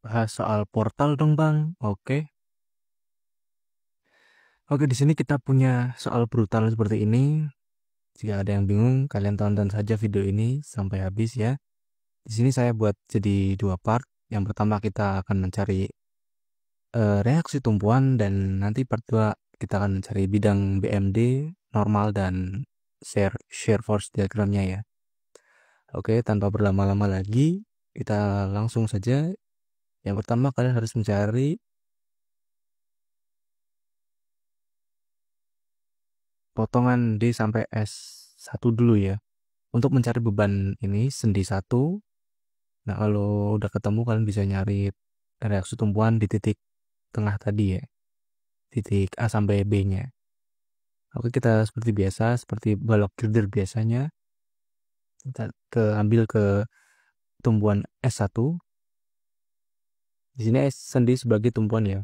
Bahas soal portal dong, Bang. Oke. Oke, di sini kita punya soal brutal seperti ini. Jika ada yang bingung, kalian tonton saja video ini sampai habis ya. Di sini saya buat jadi dua part. Yang pertama kita akan mencari reaksi tumpuan dan nanti part 2 kita akan mencari bidang BMD, normal dan shear force diagramnya ya. Oke, tanpa berlama-lama lagi, kita langsung saja. Yang pertama kalian harus mencari potongan D sampai S1 dulu ya. Untuk mencari beban ini sendi 1. Nah, kalau udah ketemu kalian bisa nyari reaksi tumpuan di titik tengah tadi ya. Titik A sampai B-nya. Oke, kita seperti biasa, seperti balok girder biasanya. Kita ambil ke tumpuan S1. Di sini sendi sebagai tumpuan ya.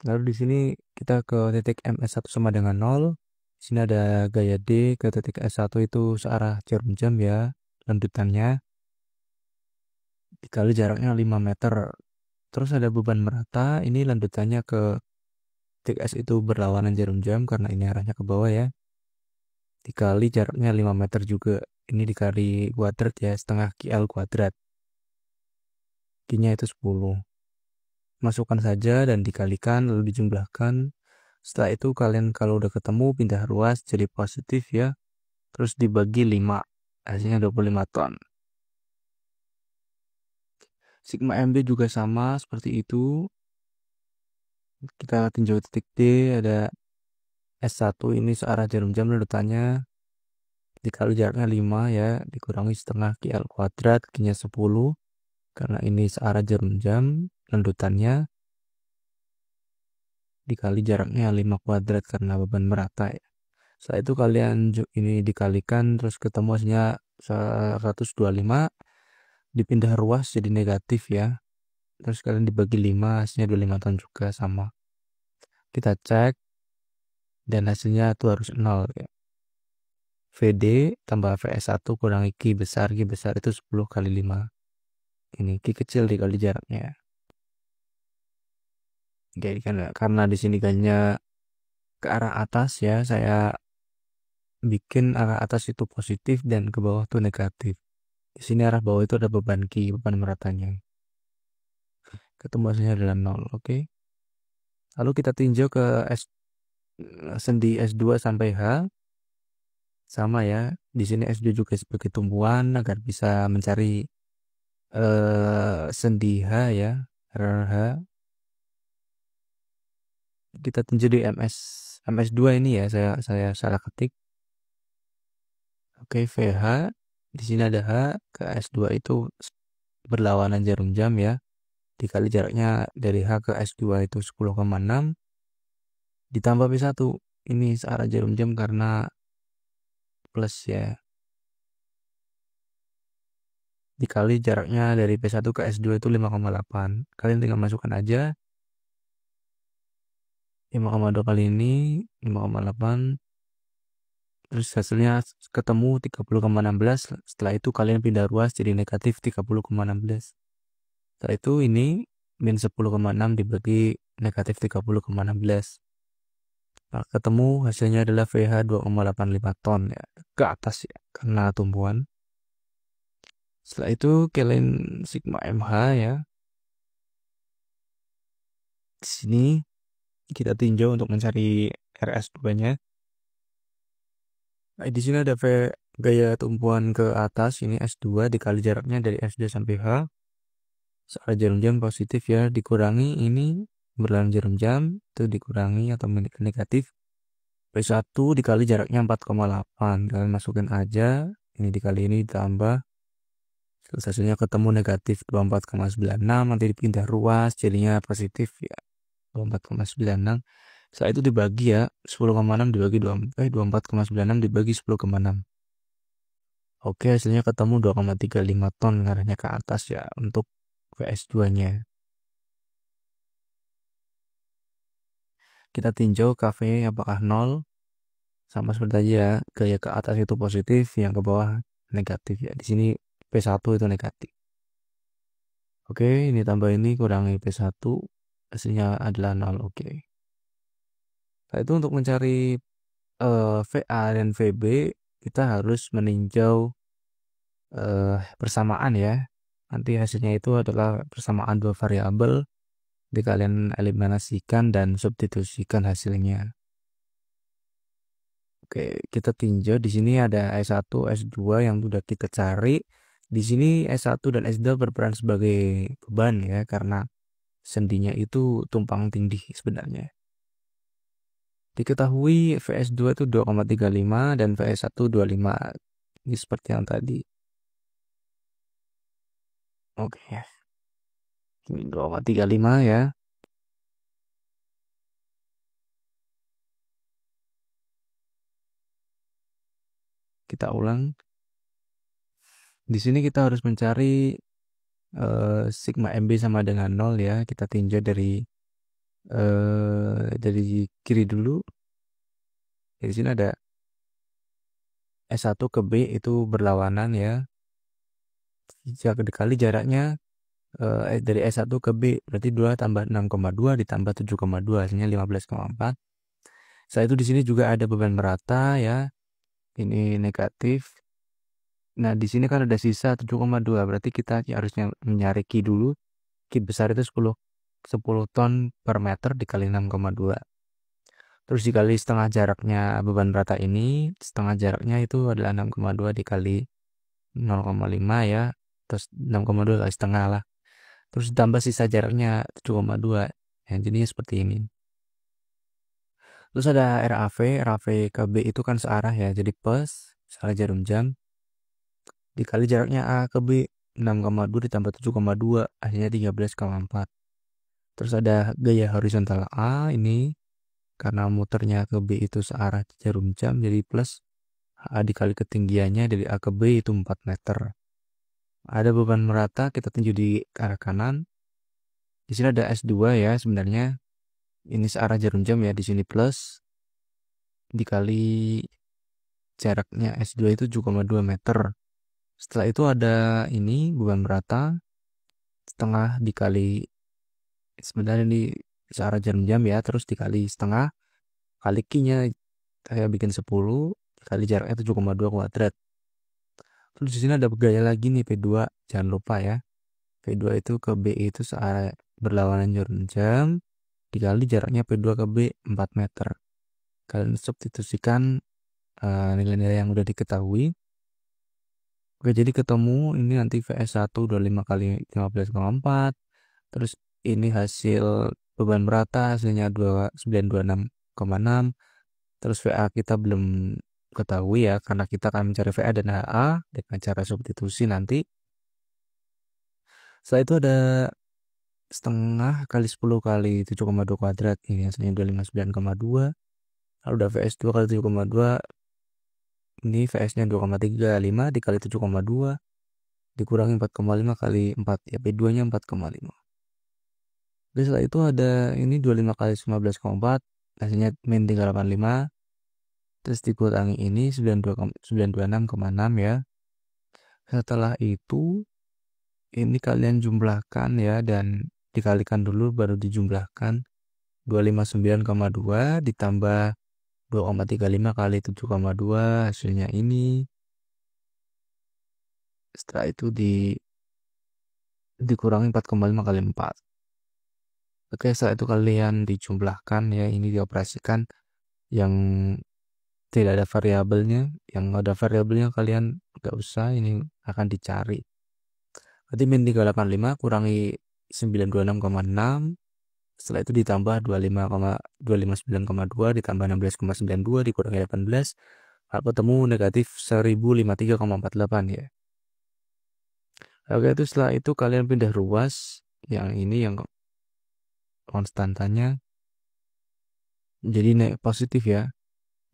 Lalu di sini kita ke titik MS1 sama dengan 0. Di sini ada gaya D ke titik S1 itu searah jarum jam ya, lanjutannya. Dikali jaraknya 5 meter. Terus ada beban merata, ini lanjutannya ke titik S itu berlawanan jarum jam karena ini arahnya ke bawah ya. Dikali jaraknya 5 meter juga. Ini dikali kuadrat ya, setengah QL kuadrat. Q-nya itu 10. Masukkan saja dan dikalikan lalu dijumlahkan. Setelah itu kalian kalau udah ketemu pindah ruas jadi positif ya. Terus dibagi 5. Hasilnya 25 ton. Sigma MB juga sama seperti itu. Kita tinjau titik D, ada S1 ini searah jarum jam lanjutannya. Dikali jaraknya 5 ya, dikurangi setengah QL kuadrat, Q-nya 10. Karena ini searah jarum jam lanjutannya. Dikali jaraknya 5 kuadrat karena beban merata ya. Setelah itu kalian ini dikalikan terus ketemu hasilnya 125. Dipindah ruas jadi negatif ya. Terus kalian dibagi 5 hasilnya 25 ton juga sama. Kita cek dan hasilnya itu harus 0 ya. VD tambah VS1 kurangi Q besar itu 10 kali 5. Ini Q kecil dikali jaraknya. Jadi karena di sini kayaknya ke arah atas ya, saya bikin arah atas itu positif dan ke bawah itu negatif. Di sini arah bawah itu ada beban Q, beban meratanya. Ketemu hasilnya adalah 0, oke. Lalu kita tinjau ke sendi S2 sampai H. Sama ya. Di sini S2 juga sebagai tumpuan agar bisa mencari sendi H ya, RH. Kita tinjau di MS2 ini ya, saya salah ketik. Oke, VH. Di sini ada H ke S2 itu berlawanan jarum jam ya. Dikali jaraknya dari H ke S2 itu 10,6. Ditambah P1. Ini searah jarum jam karena plus ya. Dikali jaraknya dari P1 ke S2 itu 5,8. Kalian tinggal masukkan aja. 5,2 kali ini 5,8. Terus hasilnya ketemu 30,16. Setelah itu kalian pindah ruas jadi negatif 30,16. Setelah itu ini min 10,6 dibagi negatif 30,16. Nah, ketemu hasilnya adalah VH 2,85 ton ya, ke atas ya karena tumbuhan. Setelah itu kalian sigma MH ya. Di sini kita tinjau untuk mencari RS2-nya. Nah, di sini ada gaya tumpuan ke atas ini S2 dikali jaraknya dari SD sampai H. Soal jarum jam positif ya, dikurangi ini berlawan jarum jam itu dikurangi atau negatif. P1 dikali jaraknya 4,8. Kalian masukin aja, ini dikali ini ditambah. Hasilnya ketemu negatif 24,96. Nanti dipindah ruas jadinya positif ya, 24,96. Setelah itu dibagi ya, 10,6 dibagi 24,96 dibagi 10,6. Oke, hasilnya ketemu 2,35 ton arahnya ke atas ya untuk VS2-nya. Kita tinjau KV apakah 0. Sama seperti aja ya, gaya ke atas itu positif, yang ke bawah negatif ya. Di sini P1 itu negatif. Oke, ini tambah ini kurangi P1, hasilnya adalah 0. Oke. Nah, itu untuk mencari VA dan VB, kita harus meninjau persamaan ya. Nanti hasilnya itu adalah persamaan dua variabel, kalian eliminasikan dan substitusikan hasilnya. Oke, kita tinjau di sini ada S1, S2 yang sudah kita cari. Di sini S1 dan S2 berperan sebagai beban ya, karena sendinya itu tumpang tindih sebenarnya. Diketahui VS2 itu 2,35 dan VS1 25. Ini seperti yang tadi. Oke. Ini 2,35 ya. Kita ulang. Di sini kita harus mencari sigma MB sama dengan 0 ya. Kita tinjau dari kiri dulu. Di sini ada S1 ke B itu berlawanan ya. Jika dikali jaraknya dari S1 ke B berarti 2 tambah 6,2 ditambah 7,2 hasilnya 15,4. Setelah itu di sini juga ada beban merata ya. Ini negatif. Nah, di sini kan ada sisa 7,2 berarti kita harusnya mencari Q dulu. Q besar itu 10 ton per meter dikali 6,2. Terus dikali setengah jaraknya beban rata ini, setengah jaraknya itu adalah 6,2 dikali 0,5 ya. Terus 6,2 kali setengah lah. Terus ditambah sisa jaraknya 7,2. Ya, jadinya seperti ini. Terus ada RAV ke B itu kan searah ya. Jadi plus, searah jarum jam. Dikali jaraknya A ke B, 6,2 ditambah 7,2, hasilnya 13,4. Terus ada gaya horizontal A ini, karena muternya ke B itu searah jarum jam, jadi plus A dikali ketinggiannya dari A ke B itu 4 meter. Ada beban merata, kita tinjau di arah kanan. Di sini ada S2 ya sebenarnya. Ini searah jarum jam ya, di sini plus dikali jaraknya S2 itu 7,2 meter. Setelah itu ada ini beban merata setengah dikali, sebenarnya ini searah jarum jam ya, terus dikali setengah kali Q-nya saya bikin 10 kali jaraknya 7,2 kuadrat. Terus di sini ada gaya lagi nih P2, jangan lupa ya. P2 itu ke B itu searah berlawanan jarum jam dikali jaraknya P2 ke B 4 meter. Kalian substitusikan nilai-nilai yang udah diketahui. Oke, jadi ketemu ini nanti VS1 25 kali 15,4. Terus ini hasil beban merata hasilnya 926,6. Terus VA kita belum ketahui ya, karena kita akan mencari VA dan HA dengan cara substitusi nanti. Setelah itu ada setengah kali 10 kali 7,2 kuadrat, ini hasilnya 259,2. Lalu udah VS2 kali 7,2, ini VS-nya 2,35 dikali 7,2 dikurangi 4,5 kali 4 ya, P2-nya 4,5. Jadi setelah itu ada ini 25 kali 19,4, hasilnya min 385. Terus dikurangi ini 926,6 ya. Setelah itu ini kalian jumlahkan ya, dan dikalikan dulu baru dijumlahkan. 259,2 ditambah 2,35 kali 7,2 hasilnya ini. Setelah itu dikurangi 4,5 kali 4. Oke, setelah itu kalian dijumlahkan ya, ini dioperasikan. Yang tidak ada variabelnya, yang ada variabelnya kalian nggak usah, ini akan dicari. Berarti min 385 kurangi 926,6, setelah itu ditambah 259,2 ditambah 16,92 dikurangi 18, lalu ketemu negatif 1053,48 ya. Oke, itu setelah itu kalian pindah ruas yang ini, yang konstantanya jadi positif ya,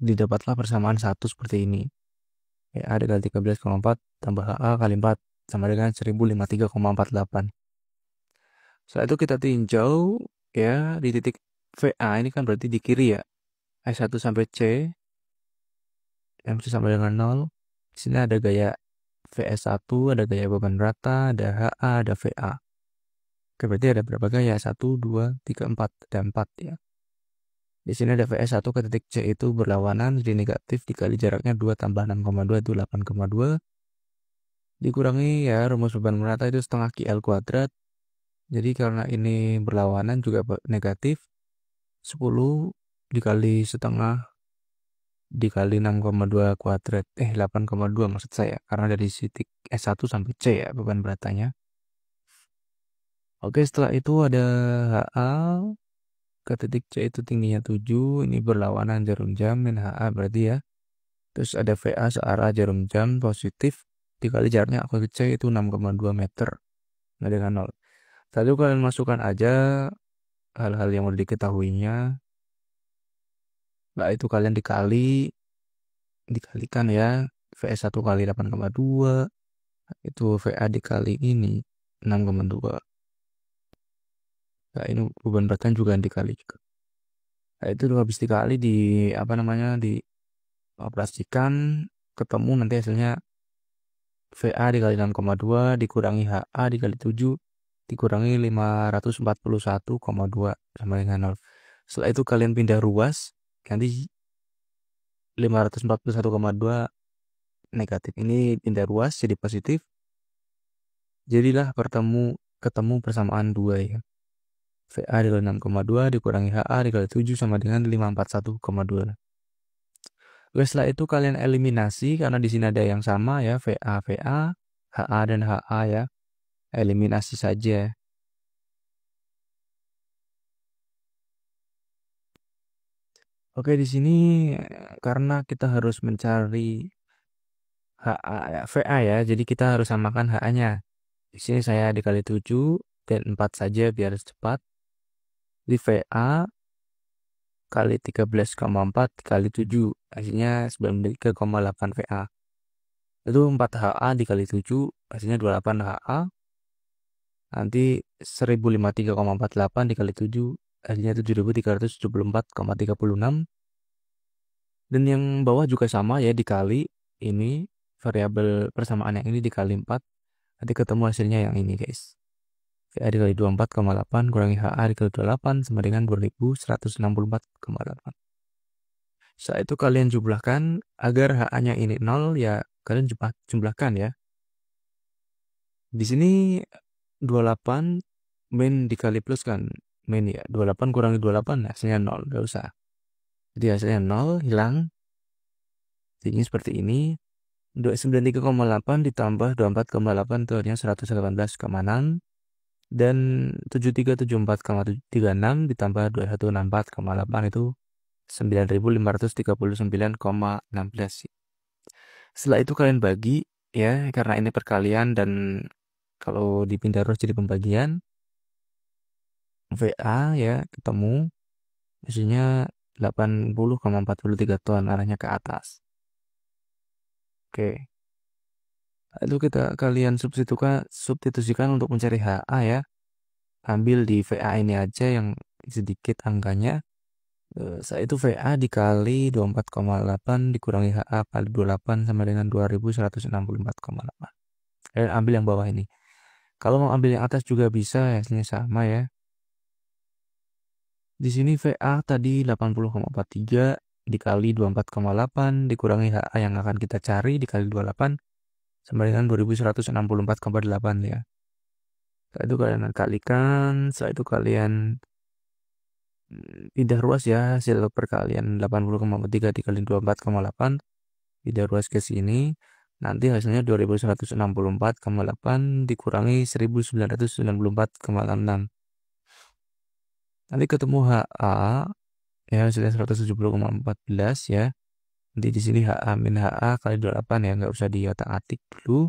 didapatlah persamaan 1 seperti ini. A dikali 13,4 tambah HA kali 4 sama dengan 1053,48. Setelah itu kita tinjau ya di titik VA, ini kan berarti di kiri ya, S1 sampai C, MC sama dengan 0. Di sini ada gaya VS1, ada gaya beban rata, ada HA, ada VA. Oke, berarti ada berapa gaya? 1, 2, 3, 4. Ada 4 ya. Di sini ada VS1 ke titik C itu berlawanan, jadi negatif dikali jaraknya 2 tambah 6,2 itu 8,2. Dikurangi ya rumus beban merata itu setengah QL kuadrat. Jadi karena ini berlawanan juga negatif, 10 dikali setengah dikali 6,2 kuadrat. 8,2 maksud saya. Karena dari titik S1 sampai C ya beban beratanya. Oke, setelah itu ada HA ke titik C itu tingginya 7. Ini berlawanan jarum jam min HA berarti ya. Terus ada VA searah jarum jam positif dikali jaraknya ke C itu 6,2 meter. Nah dengan 0. Lalu kalian masukkan aja hal-hal yang udah diketahuinya. Nah itu kalian dikalikan ya. VS1 kali 8,2. Itu VA dikali ini 6,2. Nah ini beban beratnya juga dikali juga. Nah itu habis dikali dioperasikan ketemu nanti hasilnya VA dikali 6,2 dikurangi HA dikali 7 dikurangi 541,2 sama dengan 0. Setelah itu kalian pindah ruas, nanti 541,2 negatif. Ini pindah ruas jadi positif. Jadilah ketemu persamaan 2 ya. VA dikali 6,2 dikurangi HA dikali 7 sama dengan 541,2. Oke, setelah itu kalian eliminasi karena di sini ada yang sama ya, VA, HA dan HA ya. Eliminasi saja. Oke, di sini karena kita harus mencari HA ya, VA ya, jadi kita harus samakan HA-nya. Di sini saya dikali 7 dan 4 saja biar cepat. Di VA kali 13,4 kali 7 hasilnya 93,8 VA. Itu 4 HA dikali 7 hasilnya 28 HA. Nanti 1053,48 dikali 7 hasilnya 7374,36. Dan yang bawah juga sama ya dikali ini variabel persamaan yang ini dikali 4. Nanti ketemu hasilnya yang ini guys. VA dikali 24,8 kurangi HA dikali 28 sama dengan 2164,8. Setelah itu kalian jumlahkan agar HA-nya ini 0 ya kalian jumlahkan ya. Di sini 28 min dikali plus kan. Min ya 28 kurangi 28 hasilnya 0. Gak usah. Jadi hasilnya 0 hilang. Jadi seperti ini. 293,8 ditambah 24,8 itu artinya 118,6. Dan 7374,36 ditambah 2164,8 itu 9539,16. Setelah itu kalian bagi ya karena ini perkalian dan kalau dipindah terus jadi pembagian. VA ya ketemu isinya 80,43 ton arahnya ke atas. Oke. Lalu kalian substitusikan untuk mencari HA ya. Ambil di VA ini aja yang sedikit angkanya. Saya itu VA dikali 24,8 dikurangi HA kali 28 sama dengan 2164,8. Kalian ambil yang bawah ini. Kalau mau ambil yang atas juga bisa, hasilnya sama ya. Di sini VA tadi 80,43 dikali 24,8 dikurangi HA yang akan kita cari dikali 28 sama dengan 2164,8 ya. Setelah itu kalian kalikan, setelah itu kalian pindah ruas ya hasil perkalian 80,3 dikali 24,8 pindah ruas ke sini. Nanti hasilnya 2164,8 dikurangi 1994,6. Nanti ketemu HA ya hasilnya 170,14 ya. Nanti di sini HA min HA kali 28 ya, nggak usah diotak-atik dulu.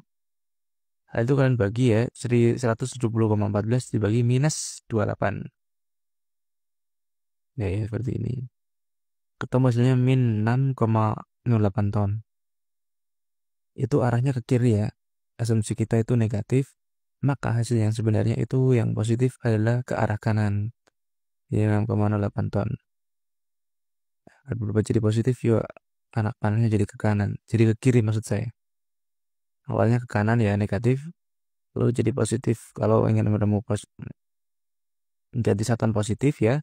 Hal itu kalian bagi ya, 170,14 dibagi minus 28. Ya, seperti ini. Ketemu hasilnya min 6,08 ton. Itu arahnya ke kiri ya. Asumsi kita itu negatif, maka hasil yang sebenarnya itu yang positif adalah ke arah kanan. Jadi 6,08 ton. Berubah jadi positif yuk anak panahnya jadi ke kanan. Jadi ke kiri maksud saya. Awalnya ke kanan ya negatif, lalu jadi positif kalau ingin menemukan ganti satuan positif ya,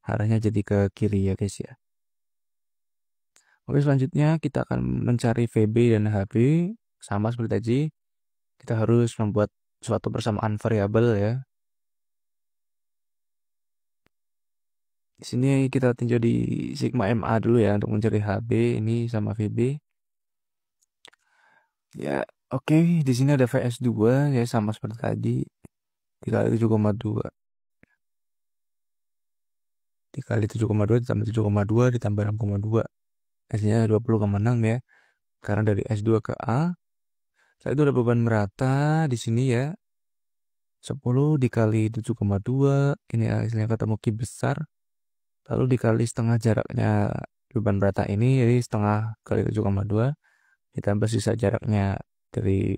arahnya jadi ke kiri ya guys ya. Oke, selanjutnya kita akan mencari VB dan HB. Sama seperti tadi, kita harus membuat suatu persamaan variabel ya. Di sini kita tinjau di sigma MA dulu ya untuk mencari HB ini sama VB. Ya, oke, di sini ada VS2 ya sama seperti tadi, dikali 7,2. Dikali 7,2 ditambah 7,2 ditambah 6,2. Hasilnya 20,6 ya. Karena dari S2 ke A. Setelah itu ada beban merata di sini ya. 10 dikali 7,2. Ini hasilnya ketemu Q besar. Lalu dikali setengah jaraknya beban merata ini. Jadi setengah kali 7,2. Ditambah sisa jaraknya dari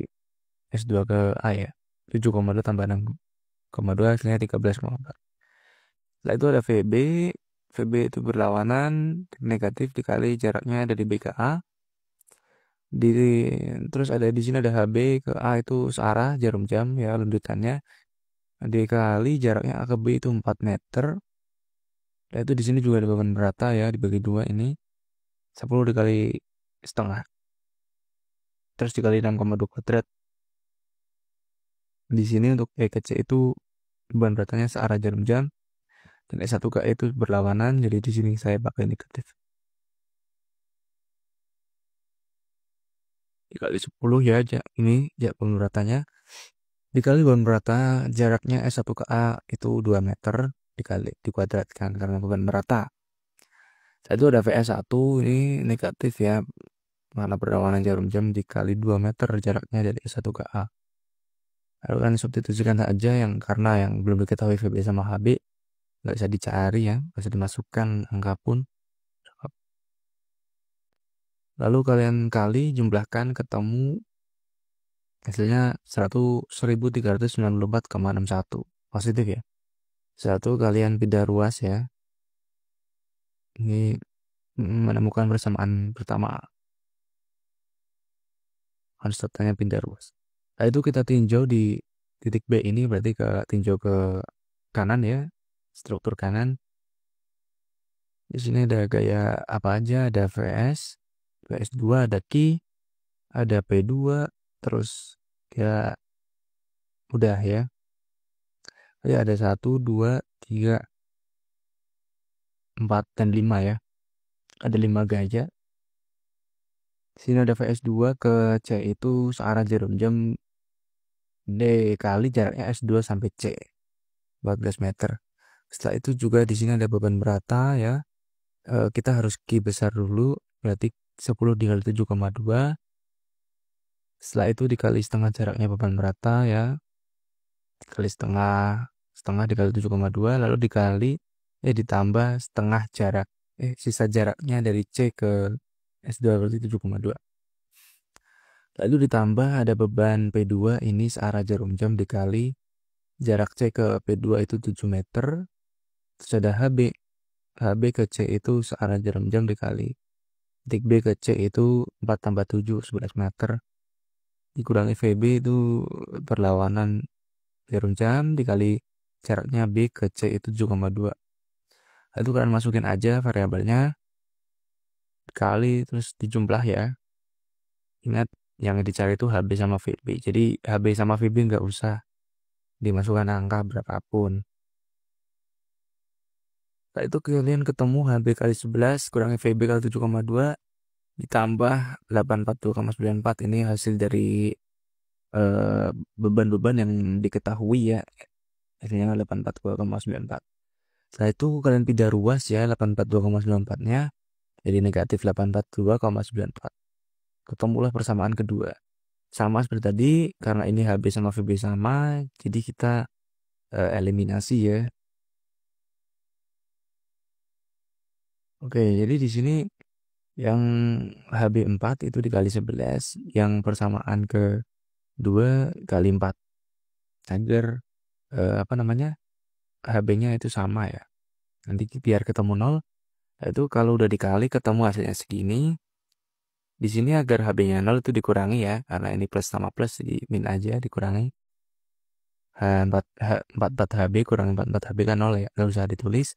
S2 ke A ya. 7,2 tambah 6,2 hasilnya 13,4. Setelah itu ada VB. VB itu berlawanan negatif dikali jaraknya dari B ke A. Terus ada di sini ada HB ke A itu searah jarum jam ya lanjutannya. Dikali jaraknya A ke B itu 4 meter. Dan itu di sini juga ada beban merata ya dibagi 2 ini. 10 dikali setengah. Terus dikali 6,2 kuadrat. Di sini untuk E ke C itu beban beratanya searah jarum jam. Dan E1 ke E itu berlawanan, jadi di sini saya pakai negatif. Dikali 10 ya, ini beban beratanya. Dikali beban merata jaraknya S1 ke A itu 2 meter dikali dikuadratkan karena beban merata. Saat itu ada VS1 ini negatif ya. Karena berlawanan jarum jam dikali 2 meter jaraknya dari S1 ke A. Lalu kan substitusikan aja yang karena yang belum diketahui VB sama HB nggak bisa dicari ya, nggak bisa dimasukkan angka pun. Lalu kalian kali jumlahkan ketemu hasilnya 1394,61 positif ya. Satu kalian pindah ruas ya. Ini menemukan persamaan pertama. Konstantannya pindah ruas. Nah itu kita tinjau di titik B ini berarti tinjau ke kanan ya. Struktur kanan. Di sini ada gaya apa aja? Ada VS, VS2, ada Q, ada P2, terus ya udah ya. Ya ada 1, 2, 3, 4, dan 5 ya. Ada 5 gaya. Sini ada VS2 ke C itu searah jarum jam D kali jaraknya S2 sampai C 14 meter. Setelah itu juga di sini ada beban merata ya. Kita harus Q besar dulu, berarti 10 dikali 7,2. Setelah itu dikali setengah jaraknya beban merata ya. Dikali setengah dikali 7,2 lalu ditambah setengah jarak sisa jaraknya dari C ke S2 berarti 7,2. Lalu ditambah ada beban P2 ini searah jarum jam dikali jarak C ke P2 itu 7 meter. Terus ada HB. HB ke C itu searah jarum jam dikali titik B ke C itu 4 tambah 7, 11 meter. Dikurangi VB itu perlawanan jarum jam dikali jaraknya B ke C itu 7,2. Itu kalian masukin aja variabelnya. Dikali terus dijumlah ya. Ingat yang dicari itu HB sama VB. Jadi HB sama VB nggak usah dimasukkan angka berapapun. Setelah itu kalian ketemu HB kali 11 kurangi VB kali 7,2 ditambah 842,94. Ini hasil dari beban-beban yang diketahui ya. Hasilnya 842,94. Setelah itu kalian pindah ruas ya 842,94-nya jadi negatif 842,94. Ketemulah persamaan kedua. Sama seperti tadi, karena ini HB sama VB sama, jadi kita eliminasi ya. Oke, jadi di sini yang HB4 itu dikali 11, yang persamaan ke 2 kali 4. Agar HB-nya itu sama ya. Nanti biar ketemu 0, itu kalau udah dikali ketemu hasilnya segini. Di sini agar HB-nya 0 itu dikurangi ya, karena ini plus sama plus, jadi min aja dikurangi. H44HB kurang 44HB kan 0 ya, nggak usah ditulis.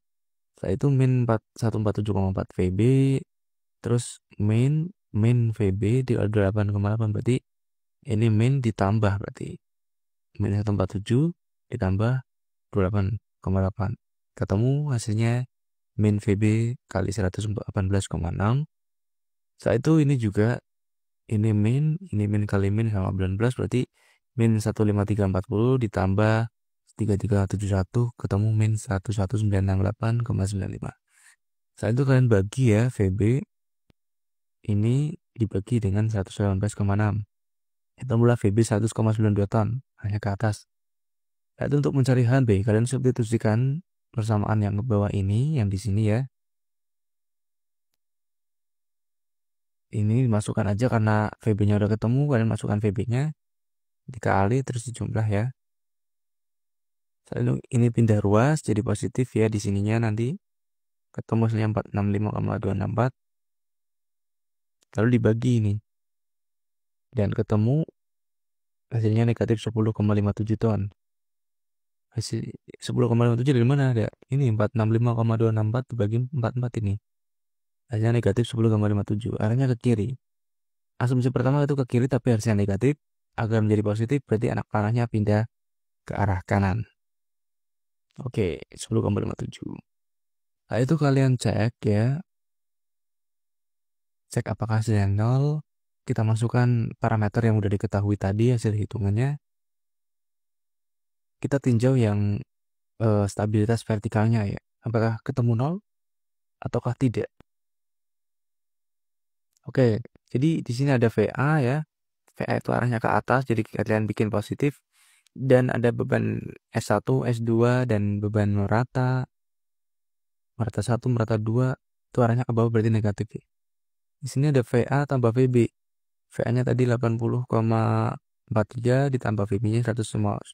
Setelah itu min 147,4 VB, terus min VB di 8,8, berarti ini min ditambah, berarti min 147 ditambah 28,8, ketemu hasilnya min VB kali 118,6. Setelah itu ini juga ini min kali min sama 19, berarti min 15340 ditambah 3371 ketemu min 11968,95. Setelah itu kalian bagi ya, VB ini dibagi dengan 118,6. Itulah VB 100,92 ton, hanya ke atas. Nah, itu untuk mencari HB, kalian substitusikan persamaan yang ke bawah ini, yang di sini ya. Ini dimasukkan aja karena VB-nya udah ketemu, kalian masukkan VB-nya, dikali terus dijumlah ya. Lalu ini pindah ruas jadi positif ya, di sininya nanti ketemu hasilnya 465,264. Lalu dibagi ini. Dan ketemu hasilnya negatif 10,57 ton. Hasil 10,57 dari mana ada? Ini 465,264 dibagi 44 ini. Hasilnya negatif 10,57. Arahnya ke kiri. Asumsi pertama itu ke kiri tapi harusnya negatif. Agar menjadi positif berarti anak panahnya pindah ke arah kanan. Oke, 10,57. Nah, itu kalian cek ya. Cek apakah hasilnya 0. Kita masukkan parameter yang udah diketahui tadi hasil hitungannya. Kita tinjau yang stabilitas vertikalnya ya. Apakah ketemu 0 ataukah tidak? Oke, jadi di sini ada VA ya. VA itu arahnya ke atas, jadi kalian bikin positif. Dan ada beban S1, S2 dan beban merata 1, merata 2 itu arahnya ke bawah berarti negatif ya. Di sini ada VA tambah VB. VA-nya tadi 80,43 ditambah VB-nya 192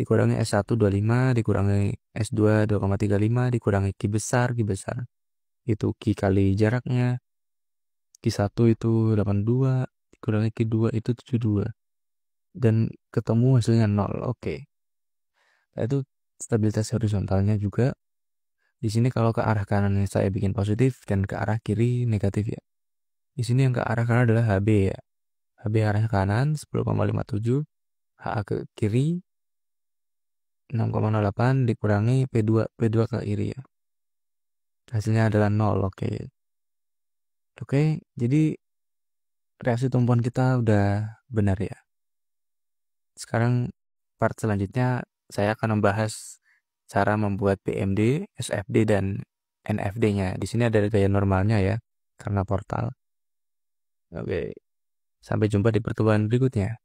dikurangi S1 25 dikurangi S2 2,35 dikurangi Q besar itu Q kali jaraknya, Q1 itu 82 dikurangi Q2 itu 72 dan ketemu hasilnya 0. Oke. Nah, itu stabilitas horizontalnya juga. Di sini kalau ke arah kanan saya bikin positif dan ke arah kiri negatif ya. Di sini yang ke arah kanan adalah HB ya. HB arahnya kanan 10,57, HA ke kiri 6,08 dikurangi P2 ke kiri ya. Hasilnya adalah 0. Oke, jadi reaksi tumpuan kita udah benar ya. Sekarang part selanjutnya saya akan membahas cara membuat BMD, SFD dan NFD-nya. Di sini ada gaya normalnya ya, karena portal. Oke, sampai jumpa di pertemuan berikutnya.